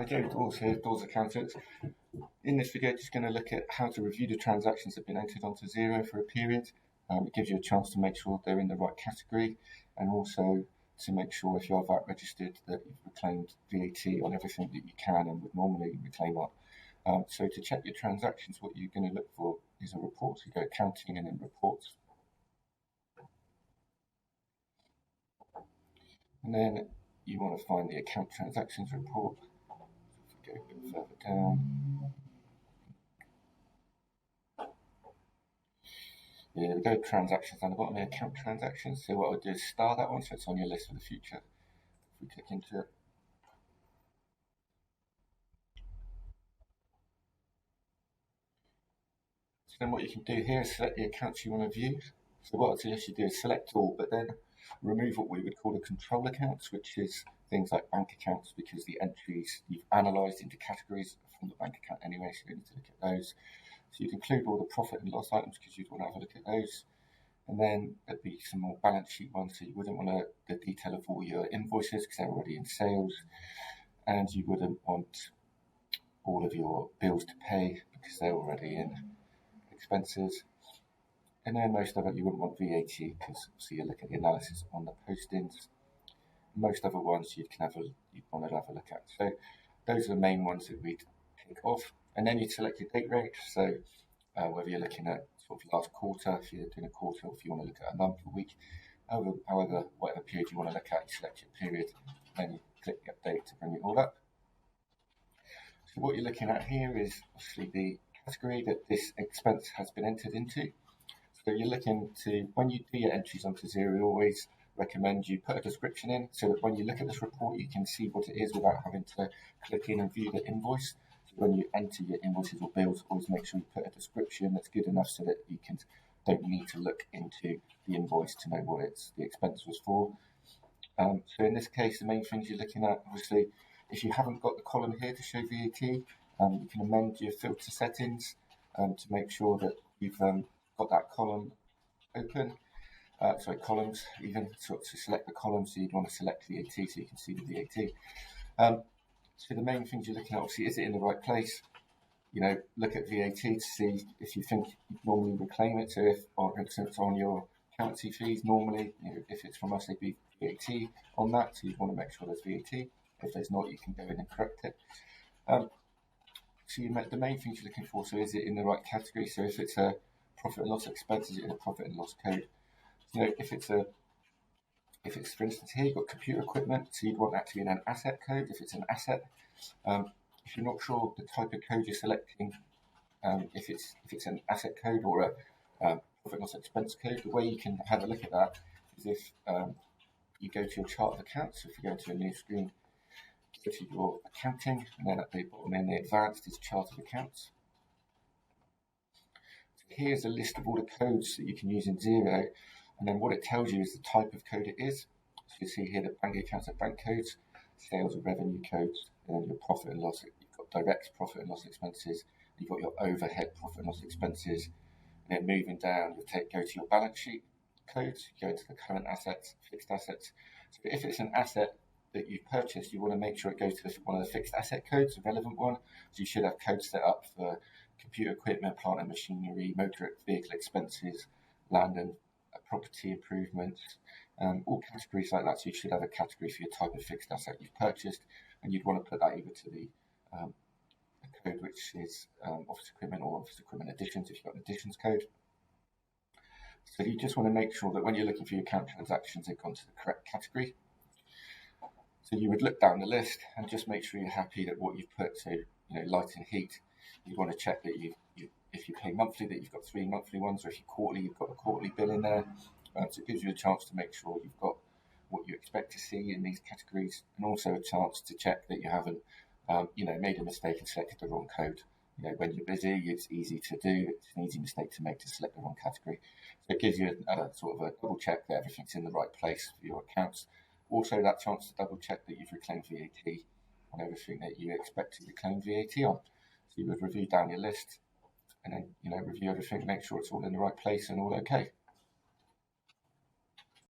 Hi Joe, Dawes here, Dawes Accountants. In this video, just going to look at how to review the transactions that have been entered onto Xero for a period. It gives you a chance to make sure they're in the right category, and also to make sure if you are VAT registered that you've reclaimed VAT on everything that you can and would normally reclaim on. So to check your transactions, what you're going to look for is a report. So you go accounting and then reports. And then you want to find the account transactions report. Go a bit further down. Yeah, we go transactions down the bottom here, account transactions. So what I'll do is star that one so it's on your list for the future. If we click into it. So then what you can do here is select the accounts you want to view. So what I'll suggest you do is select all, but then remove what we would call the control accounts, which is things like bank accounts, because the entries you've analysed into categories from the bank account anyway, so you don't need to look at those. So you'd include all the profit and loss items because you'd want to have a look at those. And then there'd be some more balance sheet ones, so you wouldn't want the detail of all your invoices because they're already in sales. And you wouldn't want all of your bills to pay because they're already in expenses. And then most of it you wouldn't want VAT because obviously you look at the analysis on the postings. Most other ones you'd want to have a look at. So those are the main ones that we'd tick off. And then you'd select your date range. So whether you're looking at sort of last quarter, if you're doing a quarter, or if you want to look at a month, a week, however, whatever period you want to look at, you select your period, then you click the update to bring it all up. So what you're looking at here is obviously the category that this expense has been entered into. So you're looking to, when you do your entries onto Xero, we always recommend you put a description in so that when you look at this report, you can see what it is without having to click in and view the invoice. When you enter your invoices or bills, always make sure you put a description that's good enough so that you don't need to look into the invoice to know what the expense was for. So in this case, the main things you're looking at, obviously, if you haven't got the column here to show VAT, you can amend your filter settings to make sure that you've got that column open. Columns, even to select the column, so you'd want to select VAT so you can see the VAT. So the main things you're looking at, obviously, is it in the right place? Look at VAT to see if you think you normally reclaim it. So if, for instance, on your accountancy fees, normally, if it's from us, there'd be VAT on that. So you want to make sure there's VAT. If there's not, you can go in and correct it. So the main things you're looking for, so is it in the right category? So if it's a profit and loss expense, is it in a profit and loss code? If it's, for instance, here you've got computer equipment, so you'd want that to be in an asset code if it's an asset. If you're not sure the type of code you're selecting, if it's an asset code or a profit and loss expense code, the way you can have a look at that is if you go to your chart of accounts. So if you go to a new screen, go to your accounting, and then at the bottom in the advanced is chart of accounts. So here's a list of all the codes that you can use in Xero. And then what it tells you is the type of code it is. So you see here that bank accounts are bank codes, sales are revenue codes, and then your profit and loss, you've got direct profit and loss expenses, you've got your overhead profit and loss expenses, and then moving down, go to your balance sheet codes, you go into the current assets, fixed assets. So if it's an asset that you've purchased, you want to make sure it goes to one of the fixed asset codes, the relevant one. So you should have codes set up for computer equipment, plant and machinery, motor vehicle expenses, land and property improvements, all categories like that. So you should have a category for your type of fixed asset you've purchased, and you'd want to put that either to the code which is office equipment or office equipment additions if you've got an additions code. So you just want to make sure that when you're looking for your account transactions, they've gone to the correct category. So you would look down the list and just make sure you're happy that what you've put, so light and heat, you'd want to check that if you pay monthly, that you've got 3 monthly ones, or if you quarterly, you've got a quarterly bill in there. So it gives you a chance to make sure you've got what you expect to see in these categories, and also a chance to check that you haven't, made a mistake and selected the wrong code. When you're busy, it's easy to do. It's an easy mistake to make to select the wrong category. So it gives you a sort of a double check that everything's in the right place for your accounts. Also, that chance to double check that you've reclaimed VAT on everything that you expect to reclaim VAT on. So you would review down your list, and then review everything, make sure it's all in the right place and all okay.